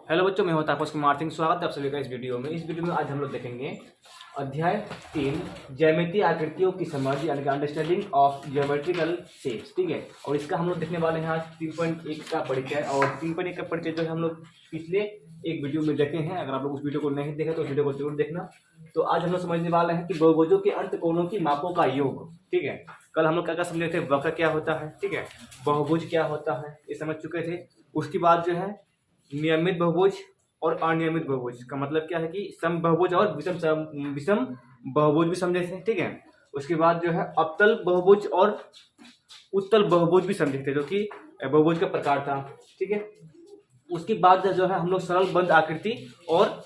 Hello बच्चों, मैं हूं तापस कुमार सिंह। स्वागत है आप सभी का इस वीडियो में। इस वीडियो में आज हम लोग देखेंगे अध्याय 3 ज्यामितीय आकृतियों की समझ यानी कि अंडरस्टैंडिंग ऑफ ज्योमेट्रिकल शेप्स। ठीक है, और इसका हम लोग देखने वाले हैं आज 3.1 का परिचय। और 3.1 का परिचय जो है हम लोग पिछले एक वीडियो में देखे हैं। अगर आप लोग उस वीडियो को नहीं देखे तो उस वीडियो को जरूर देखना। तो आज हम लोग समझने वाले हैं कि बहुभुजों के अंतकोणों की मापों का योग। ठीक है, कल हम लोग क्या क्या समझे थे, वक्र क्या होता है, ठीक है, बहुभुज क्या होता है, ये समझ चुके थे। उसके बाद जो है नियमित बहुभुज और अनियमित बहुभुज का मतलब क्या है कि सम बहुभुज और विषम बहुभुज भी समझे थे। ठीक है, उसके बाद जो है अवतल बहुभुज और उत्तल बहुभुज भी समझे थे, जो कि बहुभुज का प्रकार था। ठीक है, उसके बाद जो है हम लोग सरल बंद आकृति और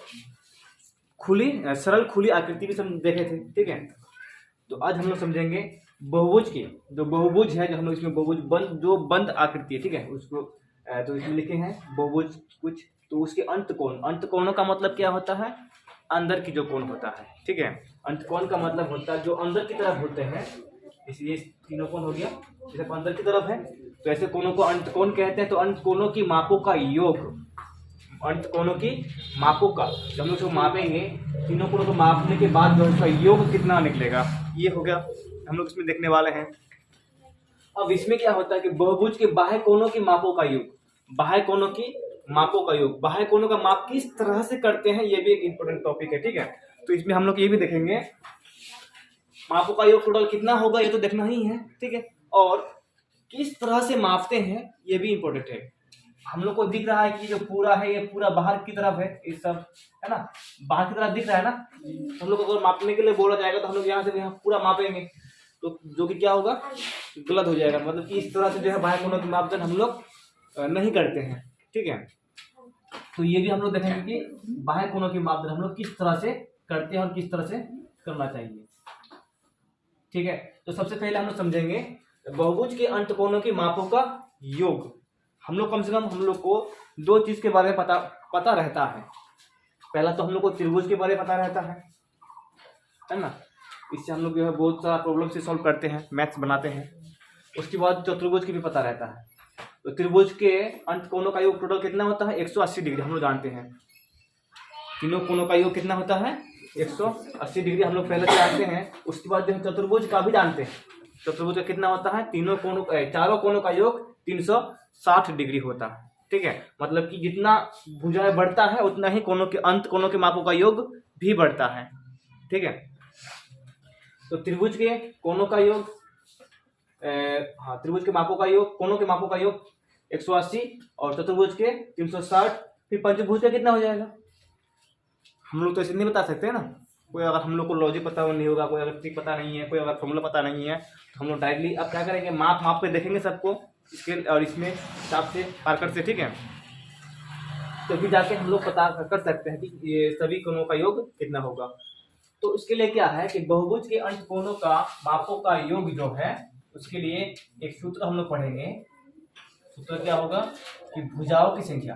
सरल खुली आकृति भी देखे थे। ठीक है, तो आज हम लोग समझेंगे बहुभुज की जो बहुभुज है, जो हम लोग इसमें बहुभुज बंद जो बंद आकृति है। ठीक है, उसको तो इसमें लिखे हैं बहुभुज कुछ, तो उसके अंतकोणों का मतलब क्या होता है, अंदर की जो कोण होता है। ठीक है, अंतकोण का मतलब होता है जो अंदर की तरफ होते हैं, इसलिए तीनों कोण हो गया, जैसे अंदर की तरफ है तो ऐसे कोणों को अंतकोण कहते हैं। तो अंतकोणों की मापों का योग, अंतकोणों की मापों का जब हम लोग उसको मापेंगे, तीनों कोणों को मापने के बाद जो उसका योग कितना निकलेगा, ये हो गया, हम लोग इसमें देखने वाले हैं। अब इसमें क्या होता है कि बहुभुज के बाह्य कोणों की मापों का योग, बाह्य कोणों की मापों का योग, बाह्य कोणों का माप किस तरह से करते हैं, ये भी एक इंपॉर्टेंट टॉपिक है। ठीक है, तो इसमें हम लोग ये भी देखेंगे मापों का योग टोटल कितना होगा, ये तो देखना ही है। ठीक है, और किस तरह से मापते हैं ये भी इंपॉर्टेंट है। हम लोग को दिख रहा है कि जो पूरा है ये पूरा बाहर की तरफ है, ये सब है ना, बाहर की तरफ दिख रहा है ना। हम लोग अगर मापने के लिए बोला जाएगा तो हम लोग यहाँ से यहाँ पूरा मापेंगे, तो जो कि क्या होगा, गलत हो जाएगा। मतलब कि इस तरह से जो है बाह्य कोणों की मापदंड हम लोग नहीं करते हैं। ठीक है, तो ये भी हम लोग देखेंगे कि बाह्य कोणों की मापदंड हम लोग किस तरह से करते हैं और किस तरह से करना चाहिए। ठीक है, तो सबसे पहले हम लोग समझेंगे बहुभुज के अंतकोणों की मापों का योग। हम लोग कम से कम हम लोग को दो चीज के बारे में पता रहता है। पहला तो हम लोग को त्रिभुज के बारे में पता रहता है ना, इससे हम लोग जो है बहुत सारा प्रॉब्लम से सॉल्व करते हैं, मैथ्स बनाते हैं। उसके बाद चतुर्भुज की भी पता रहता है। तो त्रिभुज के अंतकोणों का योग टोटल कितना होता है, 180 डिग्री हम लोग जानते हैं। तीनों कोणों का योग कितना होता है, 180 डिग्री हम लोग पहले से जानते हैं। उसके बाद जो है चतुर्भुज का भी जानते हैं। चतुर्भुज का कितना होता है, चारों कोणों का योग 360 डिग्री होता है। ठीक है, मतलब कि जितना भुजाएं बढ़ता है उतना ही अंत कोणों के मापों का योग भी बढ़ता है। ठीक है, तो त्रिभुज के कोणों का योग त्रिभुज के मापों का योग, कोणों के मापों का योग 180 और चतुर्भुज के 360। फिर पंचभुज का कितना हो जाएगा, हम लोग तो ऐसे नहीं बता सकते हैं ना। कोई अगर हम लोग को लॉजिक पता नहीं होगा, कोई अगर ट्रिक पता नहीं है, कोई अगर फॉर्मूला पता नहीं है, तो हम लोग डायरेक्टली अब क्या करेंगे, माप पे देखेंगे सबको स्केल और इसमें हिसाब से पार्कर से। ठीक है, तो फिर जाके हम लोग पता कर सकते हैं कि ये सभी कोणों का योग कितना होगा। तो उसके लिए क्या है कि बहुभुज के अंतकोणों का मापों का योग जो है, उसके लिए एक सूत्र हम लोग पढ़ेंगे। सूत्र क्या होगा कि भुजाओं की संख्या,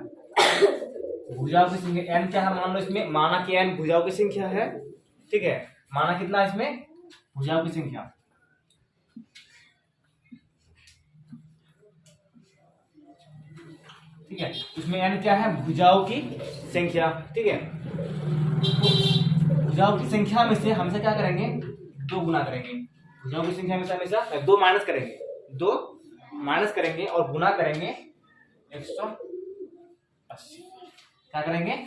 भुजाओं की संख्या n क्या है, मान लो इसमें माना कि n भुजाओं की संख्या है। ठीक है, माना कितना इसमें भुजाओं की संख्या, ठीक है, इसमें n क्या है, भुजाओं की संख्या। ठीक है, तो भुजाओं की संख्या में से हमेशा क्या करेंगे, 2 गुना करेंगे। भुजाओं की संख्या में से हमेशा 2 माइनस करेंगे, 2 माइनस करेंगे और गुना करेंगे 180। क्या करेंगे,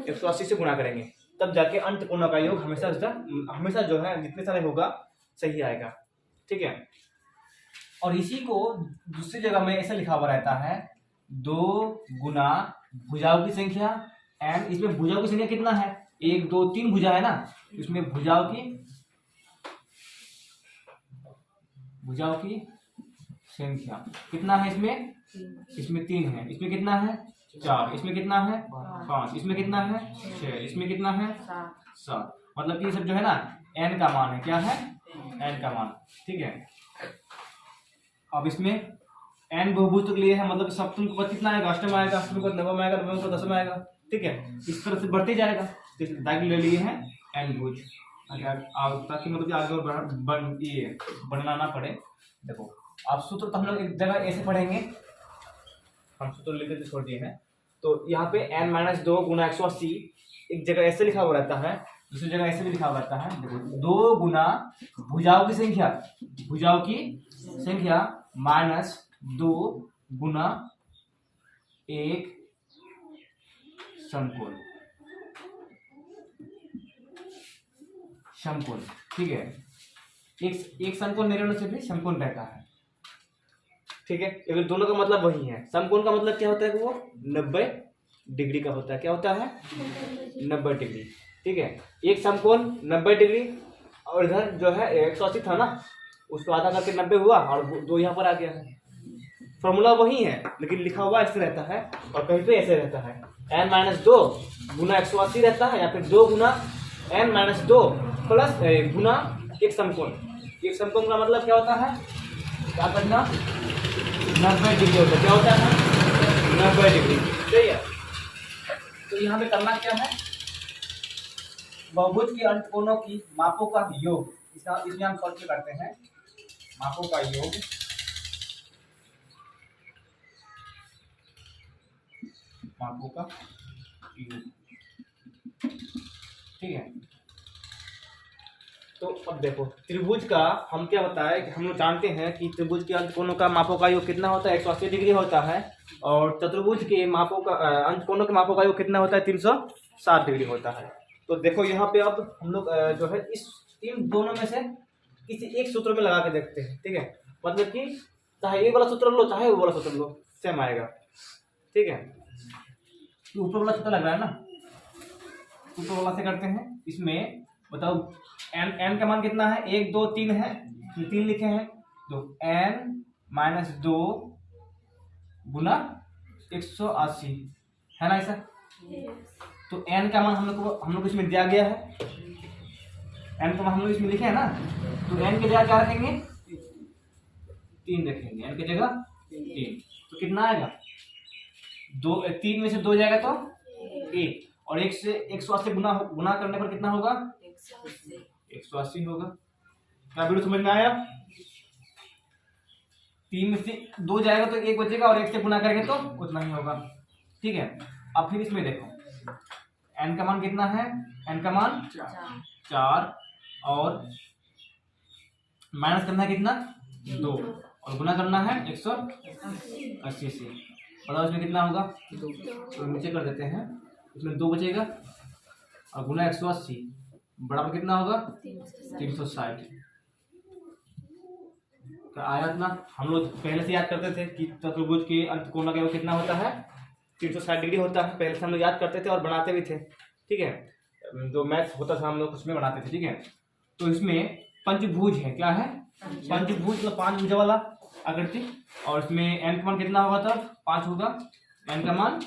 180 से गुना करेंगे, तब जाके अंत कोणों का योग हमेशा जो है जितने सारे होगा सही आएगा। ठीक है, और इसी को दूसरी जगह में ऐसा लिखा हुआ रहता है, 2 गुना भुजाओं की संख्या n। इसमें भुजाओं की संख्या कितना है, 1 2 3 भुजा है ना, इसमें भुजाओं की संख्या कितना है, इसमें 3 है, इसमें कितना है 4, इसमें कितना है 5, इसमें कितना है 6, इसमें कितना है 7। मतलब कि ये सब जो है ना n का मान है, क्या है n का मान। ठीक है, अब इसमें n बहुभुज के लिए है, मतलब सप्तम के बाद कितना आएगा, अष्टम आएगा, अष्टम के बाद नवम आएगा, नवम के बाद दसम आएगा। ठीक है, इस तरह से बढ़ते जाएगा। तो इस दाग ले लिए हैं n भुज, ताकि मतलब आगे और ये बढ़ना ना पड़े। देखो आप सूत्र तो हम लोग एक जगह ऐसे पढ़ेंगे, हम सूत्र लेकर छोड़ दिए हैं। तो यहाँ पे n-2 गुना 180 एक जगह ऐसे लिखा हुआ रहता है, दूसरी जगह ऐसे भी लिखा हुआ रहता है। देखो 2 गुना भुजाओं की संख्या माइनस 2 गुना एक समकोण, ठीक है। एक समकोण नहीं रहने से भी समकोण रहता है, ठीक है। अगर दोनों का मतलब वही है। समकोण का मतलब क्या होता है कि वो 90 डिग्री का होता है। क्या होता है? 90 डिग्री, ठीक है। एक समकोण 90 डिग्री और इधर जो है 180 था ना, उसको आधा करके 90 हुआ और 2 यहाँ पर आ गया है। फॉर्मूला वही है लेकिन लिखा हुआ ऐसे रहता है और कहीं पे ऐसे रहता है। n-2 गुना 180 रहता है या फिर 2 गुना n-2 प्लस गुना एक समकोण। एक समकोण का मतलब क्या होता है? क्या करना? 90 डिग्री होता है। क्या होता है? 90 डिग्री, सही है। तो यहाँ पे करना क्या है? बहुभुज के अंतकोणों की मापों का योग, इसमें हम सॉल्व करते हैं। मापों का योग, मापों का योग, ठीक है। तो अब देखो त्रिभुज का हम क्या बताए कि हम लोग जानते हैं कि त्रिभुज के अंतकोणों का मापों का योग कितना होता है? 180 डिग्री होता है। और चतुर्भुज के मापों का अंतकोणों के मापों का योग कितना होता है? 360 डिग्री होता है। तो देखो यहाँ पे अब हम लोग जो है इस इन दोनों में से किसी एक सूत्र में लगा के देखते हैं, ठीक है। मतलब कि चाहे ये वाला सूत्र लो चाहे वो वाला सूत्र लो, सेम आएगा, ठीक है। तो ऊपर वाला सूत्र लग रहा है ना, ऊपर वाला से करते हैं। इसमें बताओ n का मान कितना है? 1 2 3 है, 3 लिखे हैं। तो n-2 गुना 180 है ना ऐसा। तो n का मान हम लोग इसमें दिया गया है। n का मान हम लोग इसमें लिखे हैं ना, तो n की जगह क्या रखेंगे? 3 रखेंगे, n की जगह 3। तो कितना आएगा? 3 में से 2 जाएगा तो 1, और 1 से 180 गुना करने पर कितना होगा? 180 होगा। क्या वीडियो समझ में आया? 3 में से 2 जाएगा तो 1 बचेगा और 1 से गुना करेंगे तो उतना ही होगा, ठीक है। अब फिर इसमें देखो n का मान कितना है? n का मान 4 और माइनस करना है कितना? 2 और गुना करना है 180 से। बताओ इसमें कितना होगा? तो नीचे कर देते हैं, इसमें 2 बचेगा और गुना 180 बराबर कितना होगा? 360 का आया ना। हम लोग पहले से याद करते थे कि चतुर्भुज के अंतकोण का योग कितना होता है? 360 डिग्री होता है। पहले से हम लोग याद करते थे और बनाते भी थे, ठीक है। जो मैथ्स होता था हम लोग उसमें बनाते थे, ठीक है। तो इसमें पंचभुज है। क्या है? पंचभुज मतलब 5 भुजा वाला आकृति। और इसमें n का मान कितना होगा? तब 5 होगा। n का मान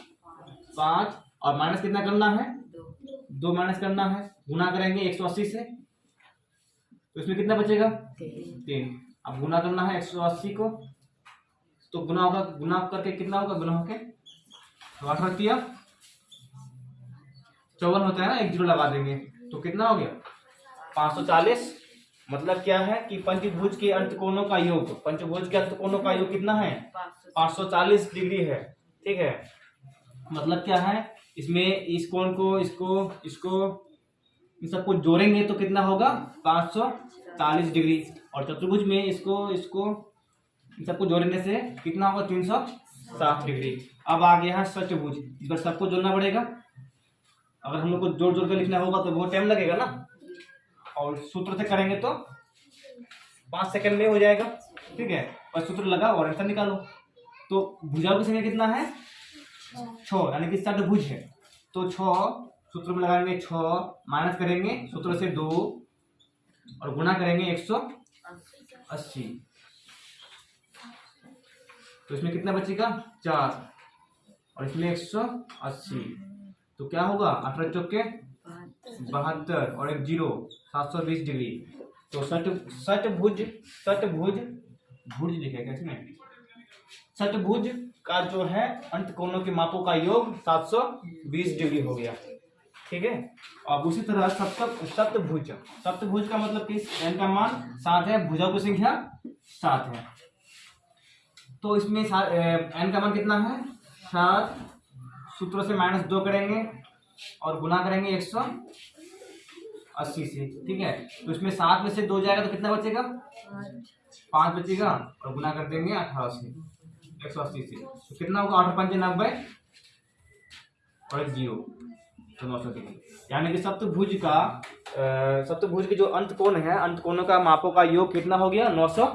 5 और माइनस कितना करना है? 2 माइनस करना है, गुना करेंगे 180 से, तो इसमें कितना बचेगा? 3। अब गुना करना है 180 को, तो गुना होगा, गुना करके कितना होगा? गुना होके 8 रख दिया, 54 होता है ना, 1 जीरो लगा देंगे तो कितना हो गया? 540। मतलब क्या है कि पंचभुज के अंतकोणों का योग, पंचभुज के अंतकोणों का योग कितना है? 540 डिग्री है, ठीक है। मतलब क्या है? इसमें इस कोण को, इसको इन सबको जोड़ेंगे तो कितना होगा? 540 डिग्री। और चतुर्भुज में इसको इन सबको जोड़ने से कितना होगा? 360 डिग्री। अब आ गया है षटभुज। इस बार सबको जोड़ना पड़ेगा। अगर हम लोग को जोड़ जोड़ कर लिखना होगा तो बहुत टाइम लगेगा ना, और सूत्र से करेंगे तो 5 सेकंड में हो जाएगा, ठीक है। और सूत्र लगाओ और आंसर निकालो। तो भुजाओं की संख्या कितना है? 6, यानी कि षटभुज है। तो 6 सूत्र में लगाएंगे, 6 माइनस करेंगे सूत्र से 2 और गुना करेंगे 180, तो इसमें कितना बचेगा? 4 और इसमें 180, तो क्या होगा? 18 चौके 72 और 1 जीरो, 720 डिग्री। तो षटभुज भुज लिखेगा इसमें। षटभुज का जो है अंतकोणों के मापों का योग 720 डिग्री हो गया, ठीक है। अब उसी तरह सप्तभुज का मतलब कि n का मान 7 है, भुजाओं की संख्या 7 है। तो इसमें n का मान कितना है? 7 सूत्र से -2 करेंगे और गुना करेंगे 180 से, ठीक है। तो इसमें 7 में से 2 जाएगा तो कितना बचेगा, 5 बचेगा, और गुना कर देंगे 18 से 180 से, तो कितना होगा, 8 5 90 और 1 0, तो 900 डिग्री। यानी कि सप्तभुज की जो अंत कोण है, अंत कोणों का मापों का योग कितना हो गया, 900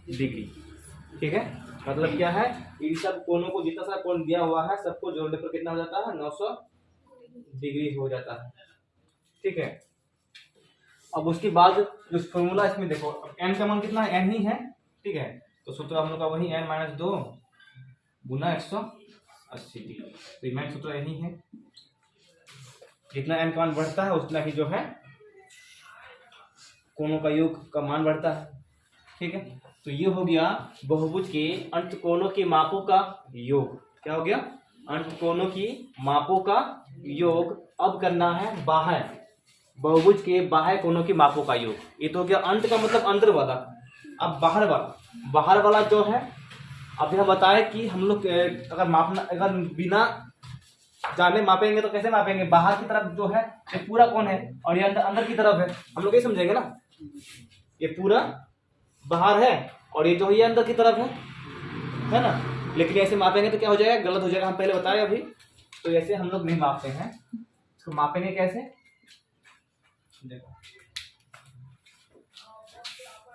डिग्री, ठीक है। मतलब क्या है, इन सब कोणों को जितना सा कोण दिया हुआ है सबको जोड़ने पर कितना हो जाता है, 900 डिग्री हो जाता है, ठीक है। अब उसके बाद जो फॉर्मूला इसमें देखो, n का मान कितना है, n ही है, ठीक है। तो सूत्र हम लोग का वही n - 2 गुना 180 डिग्री, तो मेन सूत्र यही है। जितना n का मान बढ़ता है उतना ही जो है कोणों का योग का मान बढ़ता है, ठीक है। तो ये हो गया बहुभुज के अंत कोणों के मापों का योग। क्या हो गया, अंत कोणों की मापों का योग। अब करना है बाह्य, बहुभुज के बाह्य कोणों के मापों का योग। ये तो हो गया अंत का मतलब अंदर वाला। अब बाहर वाला जो है, अभी हम बताए कि हम लोग अगर बिना जाने मापेंगे तो कैसे मापेंगे, बाहर की तरफ जो है ये पूरा कोण है और ये अंदर की तरफ है, हम लोग ये समझेंगे ना, ये पूरा बाहर है और ये जो है ये अंदर की तरफ है ना। लेकिन ऐसे मापेंगे तो क्या हो जाएगा, गलत हो जाएगा, हम पहले बताए अभी। तो ऐसे हम लोग नहीं मापते हैं, इसको मापेंगे कैसे, देखो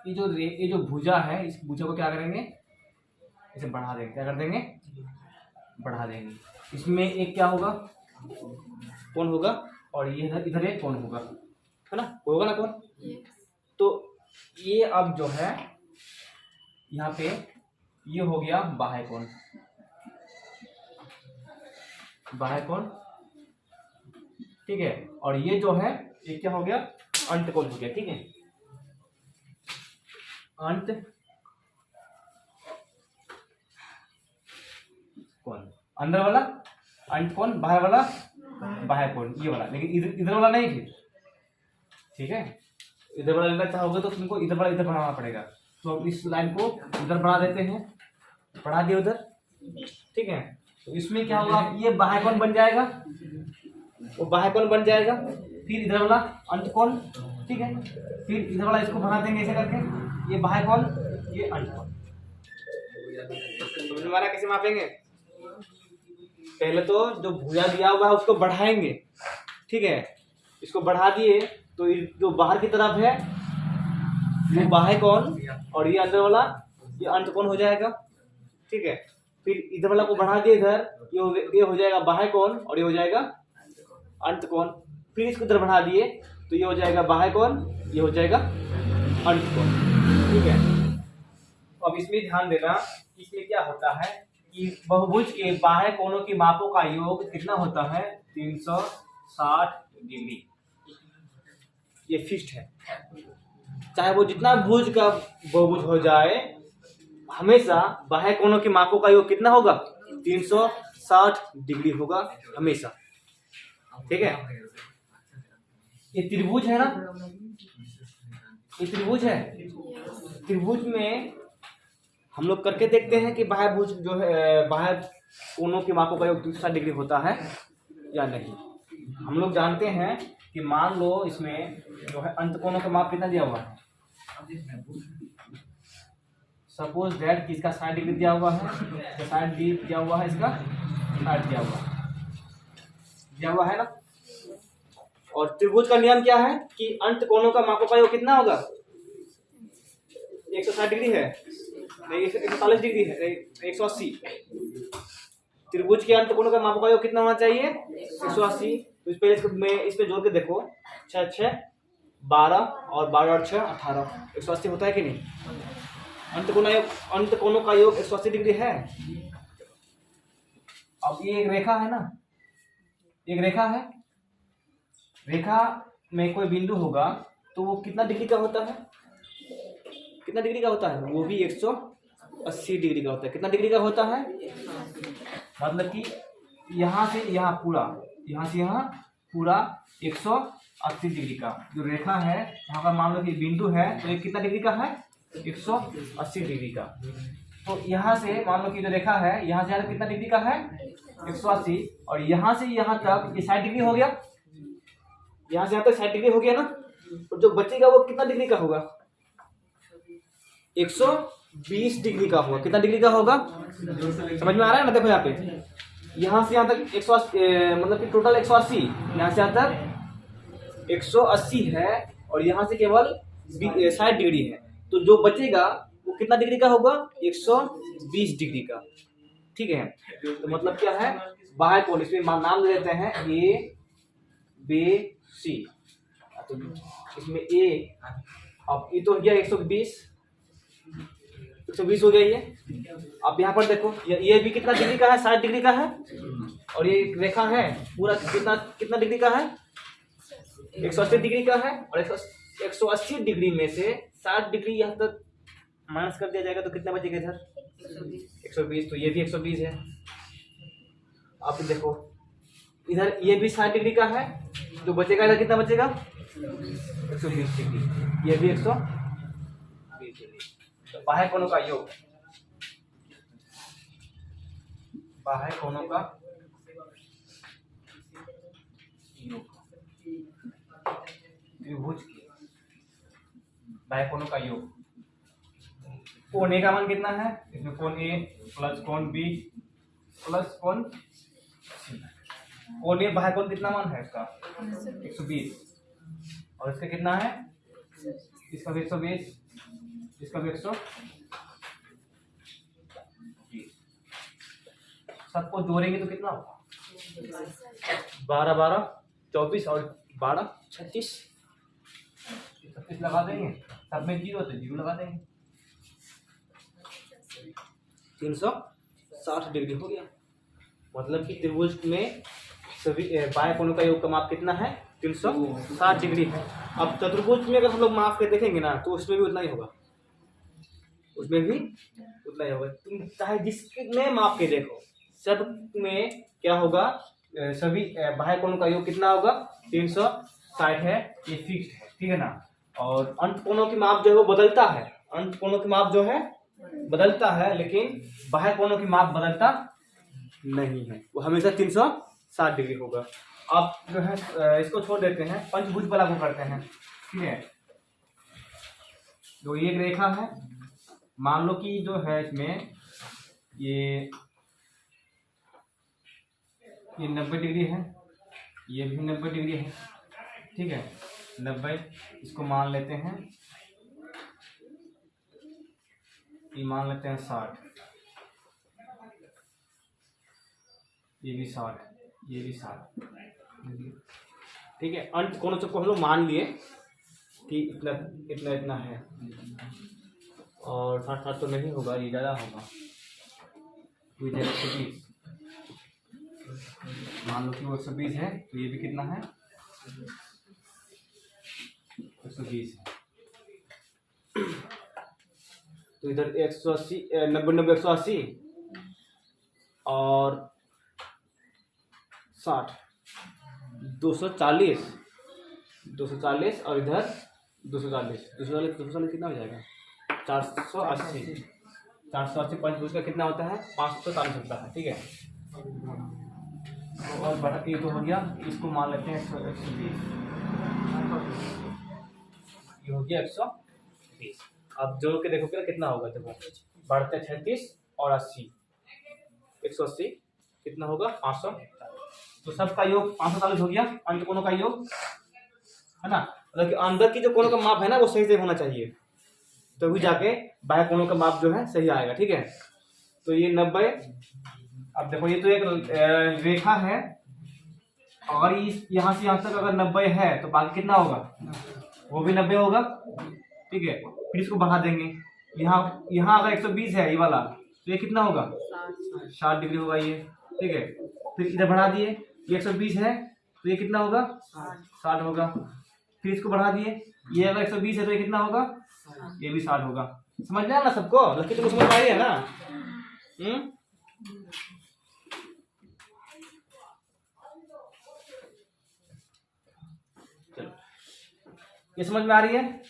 ये जो भुजा है, इस भुजा को क्या करेंगे, इसे बढ़ा देंगे, क्या कर देंगे, बढ़ा देंगे। इसमें एक क्या होगा, कोण होगा, और ये इधर एक कोण होगा, है ना, होगा ना कोण। तो ये अब जो है यहाँ पे ये हो गया बाह्य कोण, ठीक है। और ये जो है ये क्या हो गया, अंत कोण हो गया, ठीक है। अंत कोण अंदर वाला अंत कोण, बाहर वाला बाह्य कोण, ये वाला। लेकिन इधर वाला नहीं फिर, ठीक है। इधर वाला लेना चाहोगे तो तुमको इधर वाला इधर बढ़ाना पड़ेगा। तो अब इस लाइन को इधर बढ़ा देते हैं, बढ़ा दिए उधर, ठीक है। तो इसमें क्या होगा, ये बाह्य कोण बन जाएगा, वो बाह्य कोण बन जाएगा। फिर इधर वाला अंत कोण, ठीक है। फिर इधर वाला इसको बढ़ा देंगे ऐसे करके, ये बाह्य कोण, ये अंत कोण। समझ में आ रहा है कैसे मापेंगे। पहले तो जो भुजा दिया हुआ है उसको बढ़ाएंगे, ठीक है। इसको बढ़ा दिए तो जो बाहर की तरफ है वो बाह्य कोण और ये अंदर वाला ये अंत कोण हो जाएगा, ठीक है। फिर इधर वाला को बढ़ा दिए इधर, ये हो जाएगा बाह्य कोण और ये हो जाएगा अंत कोण। फिर इसको इधर बढ़ा दिए तो ये हो जाएगा बाह्य कोण, ये हो जाएगा अंत कोण, ठीक है। अब इसमें ध्यान देना, इसमें क्या होता है कि बहुभुज के बाह्य कोणों की मापों का योग कितना होता है, 360 डिग्री। ये फिक्स्ड है, चाहे वो जितना भुज का बहुभुज हो जाए, हमेशा बाह्य कोणों की मापों का योग कितना होगा, 360 डिग्री होगा हमेशा, ठीक है। ये त्रिभुज है ना, ये त्रिभुज है। त्रिभुज में हम लोग करके देखते हैं कि बाह्य भुज जो है, बाह्य कोणों की मापों का योग 360 डिग्री होता है या नहीं। हम लोग जानते हैं कि मान लो इसमें जो है अंत कोणों का माप कितना दिया हुआ है, सपोज दैट कि इसका 60 डिग्री दिया हुआ है, 60 डिग्री दिया हुआ है, इसका 60 दिया हुआ है ना। और त्रिभुज का नियम क्या है कि अंत कोणों का मापों का योग कितना होगा, 160 डिग्री है, नहीं 140 डिग्री है, 180। त्रिभुज के अंत कोणों का मापों का योग कितना होना चाहिए, 180। तो इस पे मैं इसमें जोड़ के देखो, 6 6 12 और 12 और 6 18, 180 होता है कि नहीं। अंत कोणों का योग 180 डिग्री है। अब ये एक रेखा है ना, एक रेखा है, रेखा में कोई बिंदु होगा तो वो कितना डिग्री का होता है, कितना डिग्री का होता है, वो भी 180 डिग्री का होता है। कितना डिग्री का होता है, मतलब कि यहाँ से यहाँ पूरा, यहाँ से यहाँ पूरा 180 डिग्री का जो रेखा है, यहाँ पर मान लो कि बिंदु है तो ये कितना डिग्री का है, 180 डिग्री का। तो यहाँ से मान लो कि जो रेखा है यहाँ से यहाँ तक कितना डिग्री का है 180, और यहाँ से यहाँ तक ये 60 डिग्री हो गया, यहाँ से यहाँ तक 60 डिग्री हो गया ना। तो जो बचेगा वो कितना डिग्री का होगा 120 डिग्री का होगा। कितना डिग्री का होगा समझ में आ रहा है ना। देखो यहाँ पे यहाँ से यहाँ तक 180 मतलब कि टोटल 180, यहाँ से यहाँ तक 180 है और यहाँ से केवल 60 डिग्री है। तो जो बचेगा वो कितना डिग्री का होगा 120 डिग्री का। ठीक है, तो मतलब क्या है बाह्य कोण, इसमें नाम दे देते हैं ए बी सी। तो इसमें ए, अब ये तो हो गया 120 हो गया ये। अब यहाँ पर देखो ये भी कितना डिग्री का है 60 डिग्री का है, और ये रेखा है पूरा कितना डिग्री का है 180 डिग्री का है, और 180 डिग्री में से 60 डिग्री यहाँ तक माइनस कर दिया जाएगा तो कितना बचेगा इधर 120। तो ये भी 120 है। अब देखो इधर ये भी 60 डिग्री का है, तो बचेगा इधर कितना बचेगा 120 डिग्री, ये भी 120 डिग्री। तो बाह्य कोणों का योग, बाह्य कोणों का योग, त्रिभुज के बाह्य कोणों का योग। कोण ए का मान कितना है, इसमें कोण ए प्लस कोण बी प्लस कोण सी। कोण ए बाह्य कोण कितना मान है इसका 120, और इसका कितना है इसका भी 120, इसका भी 120। सबको जोड़ेंगे तो कितना होगा 12 12 24 और 12 36 लगा देंगे, सब में 0 तो 0 लगा देंगे, 360 डिग्री हो गया। मतलब कि त्रिभुज में सभी बाह्य कोणों का योग का माप कितना है 360 डिग्री है। अब चतुर्भुज में अगर हम लोग माप के देखेंगे ना तो उसमें भी उतना ही होगा, उसमें भी उतना ही होगा। तुम चाहे जिसमें माप के देखो सब में क्या होगा, सभी बाह्य कोणों का योग कितना होगा 360 है, ये फिक्स्ड है, ठीक है ना। और अंत कोणों की माप जो है वो बदलता है, अंत कोणों की माप जो है बदलता है, लेकिन बाह्य कोणों की माप बदलता नहीं है, वो हमेशा 360 डिग्री होगा। अब जो है इसको छोड़ देते हैं, पंचभुज वाला को करते हैं, ठीक है। तो ये एक रेखा है, मान लो कि जो है इसमें ये 90 डिग्री है, ये भी 90 डिग्री है, ठीक है 90, इसको मान लेते हैं, ये मान लेते हैं 60, ये भी 60, ये भी 60, ठीक है। अंत कोणों को हम लोग मान लिए कि इतना इतना इतना है, और 60 तो नहीं होगा, ये ज़्यादा होगा, 120 मान लो कि वो 120 है, तो ये भी कितना है 120 है। तो इधर 180 90 90 180 और 60 240 और इधर 240 कितना हो जाएगा 480 पंचभुज का कितना होता है 540 होता है, ठीक है। और बढ़ा ये तो हो गया, इसको मान लेते हैं 120, ये हो गया 120। अब जोड़ के देखोगे ना कितना होगा, देखो बढ़ते 36 और 80, 180 कितना होगा 500, तो सबका योग 540 हो गया। अंत कोणों का योग है ना, मतलब कि अंदर की जो कोणों का माप है ना वो सही से होना चाहिए, तभी जाके बाह्य कोणों का माप जो है सही आएगा, ठीक है। तो ये 90, अब देखो ये तो एक रेखा है, और इस यहाँ से यहाँ तक अगर 90 है तो बाकी कितना होगा वो भी 90 होगा, ठीक है। फिर इसको बढ़ा देंगे, यहाँ अगर 120 है ये वाला तो ये कितना होगा 60 डिग्री होगा ये, ठीक है। फिर इधर बढ़ा दिए, ये 120 है तो ये कितना होगा 60 होगा, फिर इसको बढ़ा दिए, ये अगर 120 है तो ये कितना होगा ये भी 60 होगा। समझ में आया ना सबको, लड़की तुमको समझ आ रही है ना। ये समझ में आ रही है।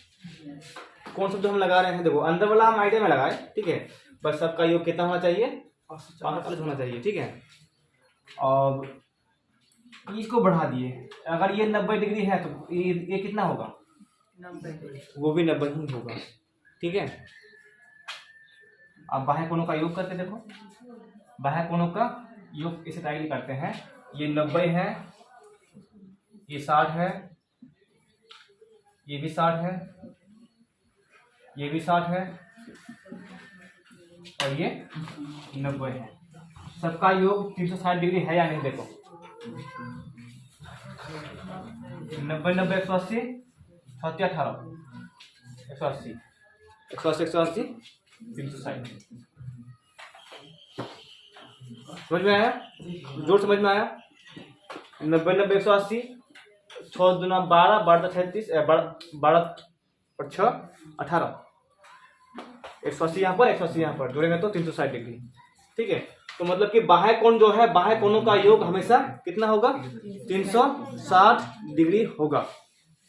कौन सा जो हम लगा रहे हैं, देखो अंदर वाला हम आइडिया में लगाए, ठीक है। बस सबका योग कितना होना चाहिए, 540 होना चाहिए, ठीक है। और इसको बढ़ा दिए, अगर ये 90 डिग्री है तो ये कितना होगा, 90, वो भी 90 ही होगा, ठीक है। अब बाह्य कोणों का योग करके देखो, बाह्य कोणों का योग इसे डायरेक्टली करते हैं। ये 90 है, ये 60 है, ये भी 60 है, ये भी 60 है और ये 90 है। सबका योग 360 डिग्री है या नहीं, देखो 90 90 180 7 18 180 180 180 360। समझ में आया, जोर समझ में आया। 90 90 180 6 दूना 12 12 36 12 और 6 18 180 यहाँ पर 180 यहाँ पर जोड़ेंगे तो 360 डिग्री, ठीक है। तो मतलब कि बाह्य कोण जो है, बाह्य कोणों का योग हमेशा कितना होगा, 360 डिग्री होगा,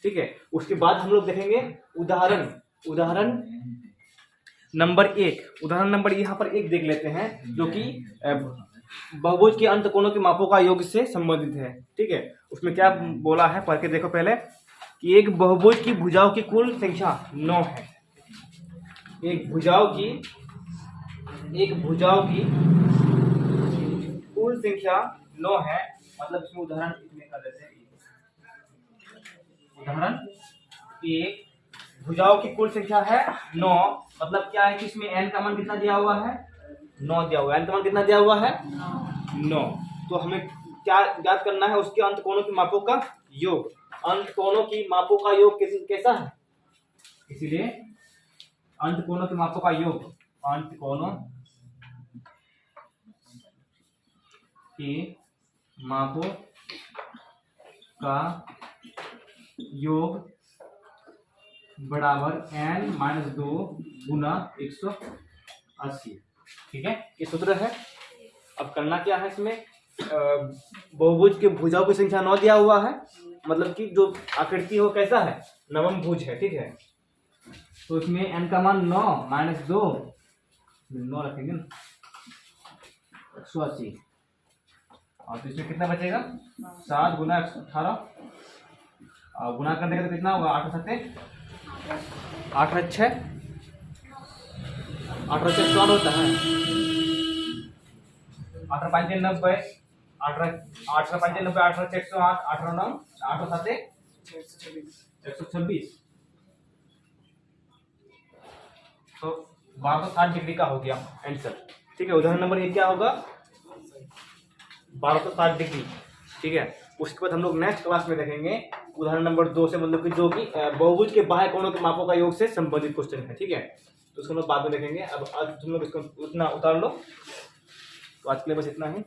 ठीक है। उसके बाद हम लोग देखेंगे उदाहरण नंबर 1। उदाहरण नंबर यहाँ पर 1 देख लेते हैं, जो कि बहुभुज के अंत कोणों के मापों का योग से संबंधित है, ठीक है। उसमें क्या बोला है पढ़ के देखो पहले, कि एक बहुभुज की भुजाओं की कुल संख्या 9 है। एक भुजाओं की कुल संख्या 9 है। मतलब इसमें उदाहरण इसमें कर देते हैं। उदाहरण 1, भुजाओं की कुल संख्या है 9। मतलब क्या है कि इसमें n का मान कितना दिया हुआ है, 9 दिया हुआ है। n का मान कितना दिया हुआ है, 9। तो हमें क्या याद करना है, उसके अंत कोणों की मापों का योग। अंत कोणों की मापों का योग कैसा है, इसीलिए अंत कोणों के मापों का योग, अंत कोणों के मापों का योग बराबर n-2 गुना 180, ठीक है। ये सूत्र है। अब करना क्या है, इसमें बहुभुज के भुजाओं की संख्या 9 दिया हुआ है। मतलब कि जो आकृति हो कैसा है, नवम भुज है, ठीक है। तो इसमें n का मान 9 - 2 9 रखेंगे ना, 180। और तो इसमें कितना बचेगा, 7 गुना 18 और गुना करने का तो कितना होगा, 8 7 8 6 8 6 100 होता है। 8 5 90 8 8 5 90 8 6 108 8 9 8 7 126। तो 1260 डिग्री का हो गया आंसर, ठीक है। उदाहरण नंबर 1 क्या होगा, 1260 डिग्री, ठीक है। उसके बाद हम लोग नेक्स्ट क्लास में देखेंगे उदाहरण नंबर 2 से, मतलब कि जो कि बहुभुज के बाह्य कोणों के मापों का योग से संबंधित क्वेश्चन है, ठीक है। तो उसको हम लोग बाद में देखेंगे। अब आज तुम लोग इसको उतना उतार लो। तो आज के लिए बस इतना ही।